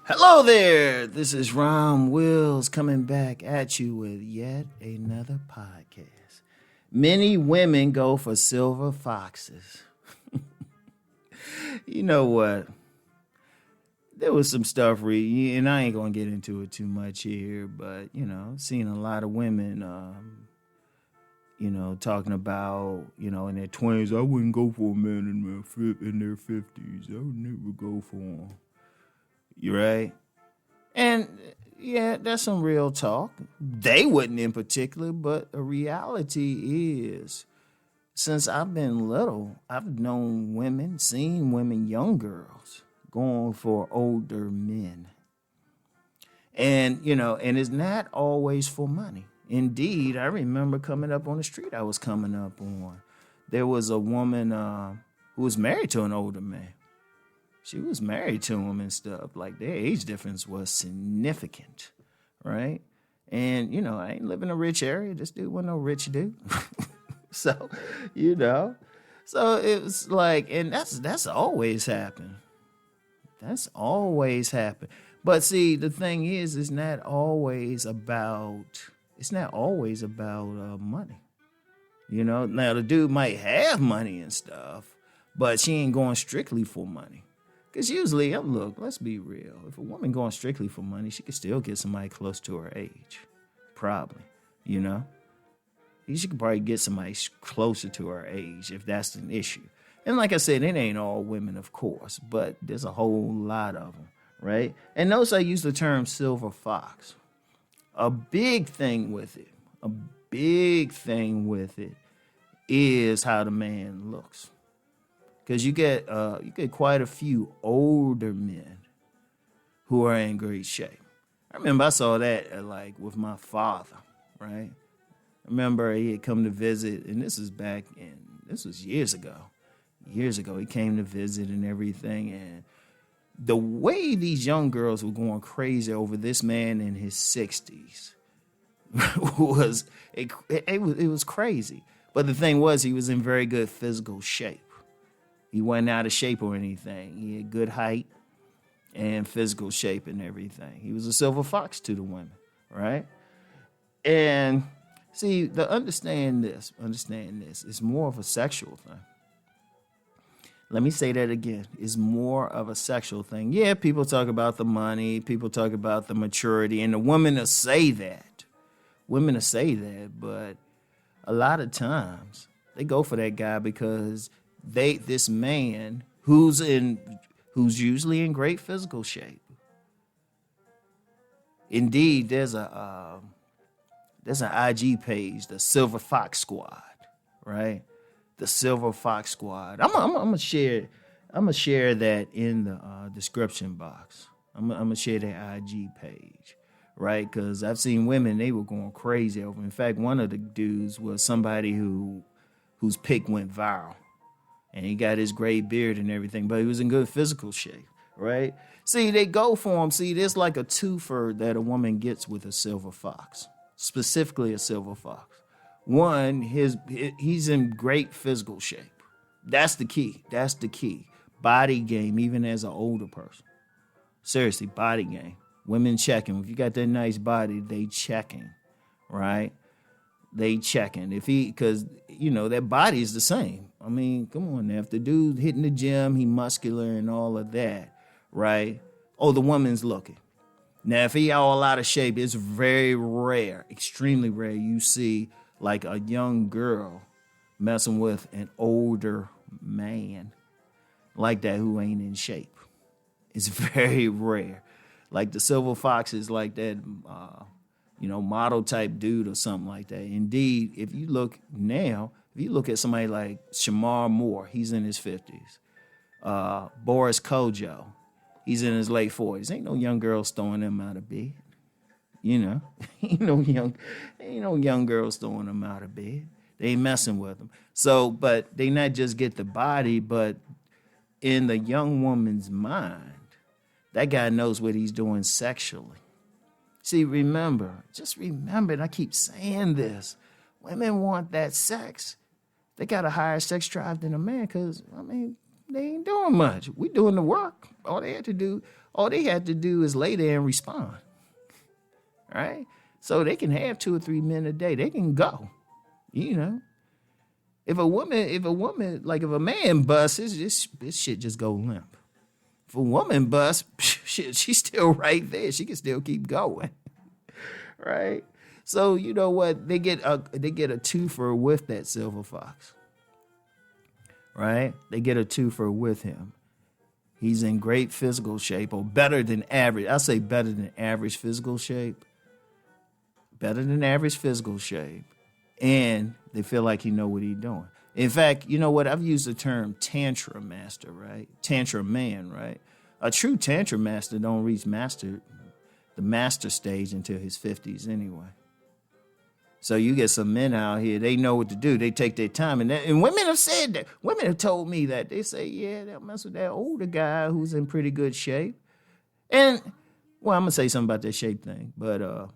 Hello there. This is Rom Wills coming back at you with yet another podcast. Many women go for silver foxes. You know what? There was some stuff, and I ain't going to get into it too much here, but, seen a lot of women, talking about, in their 20s, I wouldn't go for a man in their 50s. I would never go for them. You right? And yeah, that's some real talk. They wouldn't in particular, but the reality is, since I've been little, I've known women, seen women, young girls, going for older men. And, and it's not always for money. Indeed, I remember coming up on the street I was coming up on. There was a woman who was married to an older man. She was married to him and stuff. Like, their age difference was significant, right? And, I ain't live in a rich area. This dude wasn't no rich dude. So, So it was like, and that's always happened. That's always happened. But see, the thing is, it's not always about money. Now the dude might have money and stuff, but she ain't going strictly for money. Because usually, look, let's be real. If a woman going strictly for money, she could still get somebody close to her age. Probably, She could probably get somebody closer to her age if that's an issue. And like I said, it ain't all women, of course, but there's a whole lot of them, right? And notice I use the term silver fox. A big thing with it is how the man looks. Because you get quite a few older men who are in great shape. I remember I saw that with my father, right? I remember he had come to visit, and this was years ago. Years ago, he came to visit and everything, and the way these young girls were going crazy over this man in his 60s it was crazy. But the thing was, he was in very good physical shape. He wasn't out of shape or anything. He had good height and physical shape and everything. He was a silver fox to the women, right? And see, understand this, it's more of a sexual thing. Let me say that again. It's more of a sexual thing. Yeah, people talk about the money, people talk about the maturity, and the women will say that. But a lot of times they go for that guy because this man who's usually in great physical shape. Indeed, there's an IG page, the Silver Fox Squad, right? The Silver Fox Squad. I'm gonna share that in the description box. I'm gonna share their IG page, right? Because I've seen women, they were going crazy over. In fact, one of the dudes was somebody whose pic went viral. And he got his gray beard and everything, but he was in good physical shape, right? See, they go for him. See, there's like a twofer that a woman gets with a silver fox, specifically a silver fox. One, he's in great physical shape. That's the key. Body game, even as an older person. Seriously, body game. Women checking. If you got that nice body, they checking, right? They checking. Because, that body is the same. I mean, come on now. If the dude hitting the gym, he muscular and all of that, right? Oh, the woman's looking. Now, if he all out of shape, it's very rare, extremely rare. You see like a young girl messing with an older man like that who ain't in shape. It's very rare. Like the silver fox is like that, model type dude or something like that. Indeed, if you look at somebody like Shamar Moore, he's in his 50s. Boris Kojo, he's in his late 40s. Ain't no young girls throwing them out of bed. Ain't no young girls throwing them out of bed. They ain't messing with them. So, but they not just get the body, but in the young woman's mind, that guy knows what he's doing sexually. See, remember, and I keep saying this, women want that sex. They got a higher sex drive than a man because, They ain't doing much. We doing the work. All they had to do is lay there and respond. Right? So they can have 2 or 3 men a day. They can go. You know. If a man busts, this shit just go limp. If a woman busts, shit, she's still right there. She can still keep going. Right? So you know what? They get a twofer with that silver fox. Right? They get a twofer with him. He's in great physical shape, or better than average. I say better than average physical shape. Better than average physical shape. And they feel like he know what he's doing. In fact, you know what? I've used the term tantra master, right? Tantra man, right? A true tantra master don't reach the master stage until his 50s anyway. So you get some men out here, they know what to do. They take their time. And women have said that. Women have told me that. They say, yeah, they'll mess with that older guy who's in pretty good shape. And, well, I'm going to say something about that shape thing. But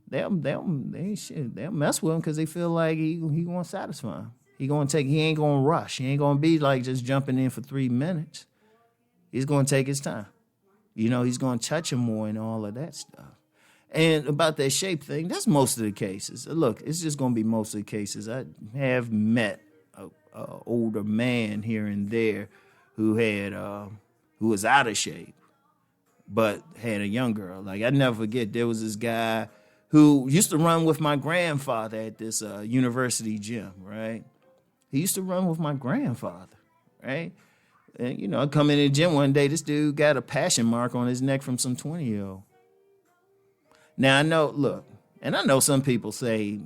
they'll mess with him because they feel like he going to satisfy him. He ain't going to rush. He ain't going to be like just jumping in for 3 minutes. He's going to take his time. You know, he's going to touch him more and all of that stuff. And about that shape thing, that's most of the cases. Look, it's just going to be most of the cases. I have met a older man here and there who was out of shape, but had a young girl. Like, I never forget, there was this guy who used to run with my grandfather at this university gym, right? He used to run with my grandfather, right? And, you know, I come in the gym one day, this dude got a passion mark on his neck from some 20-year-old. Now, I know some people say,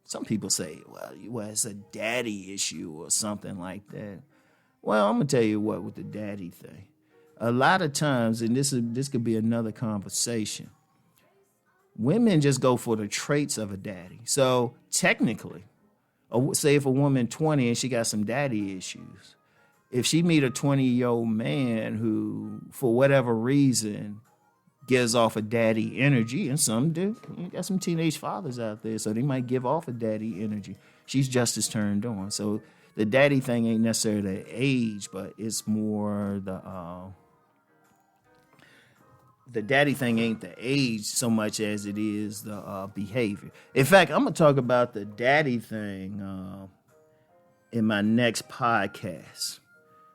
well, it's a daddy issue or something like that. Well, I'm going to tell you what with the daddy thing. A lot of times, and this could be another conversation, women just go for the traits of a daddy. So technically, say if a woman 20 and she got some daddy issues, if she meet a 20-year-old man who, for whatever reason, gives off a daddy energy, and some do. You got some teenage fathers out there, so they might give off a daddy energy. She's just as turned on. So the daddy thing ain't necessarily the age, but it's more the daddy thing ain't the age so much as it is the behavior. In fact, I'm going to talk about the daddy thing in my next podcast.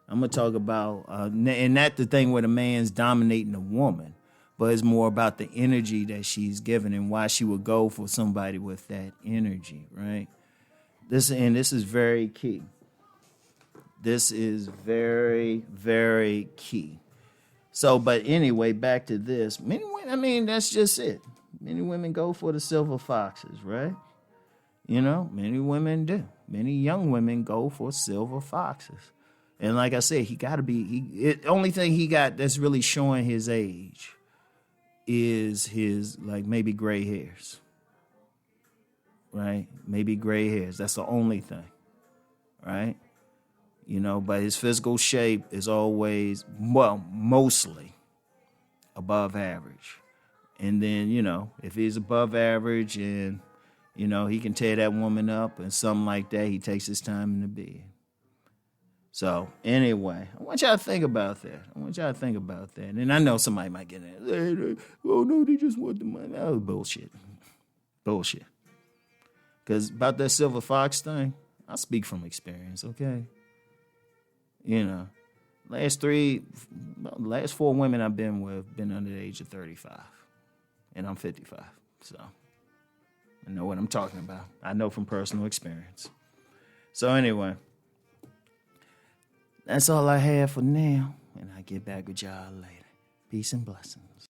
I'm going to talk about, and not the thing where the man's dominating the woman, but it's more about the energy that she's given and why she would go for somebody with that energy, right? This is very key. This is very, very key. So, but anyway, back to this. Many women, I mean, that's just it. Many women go for the silver foxes, right? You know, many women do. Many young women go for silver foxes. And like I said, the only thing he got that's really showing his age is his, like, maybe gray hairs, right? Maybe gray hairs. That's the only thing, right? You know, but his physical shape is always, well, mostly above average. And then, you know, if he's above average and, you know, he can tear that woman up and something like that, he takes his time in the bed. So, anyway, I want y'all to think about that. And I know somebody might get in. Oh, no, they just want the money. That was bullshit. Because about that silver fox thing, I speak from experience, okay? You know, last 4 women I've been with been under the age of 35. And I'm 55. So, I know what I'm talking about. I know from personal experience. So, anyway. That's all I have for now, and I'll get back with y'all later. Peace and blessings.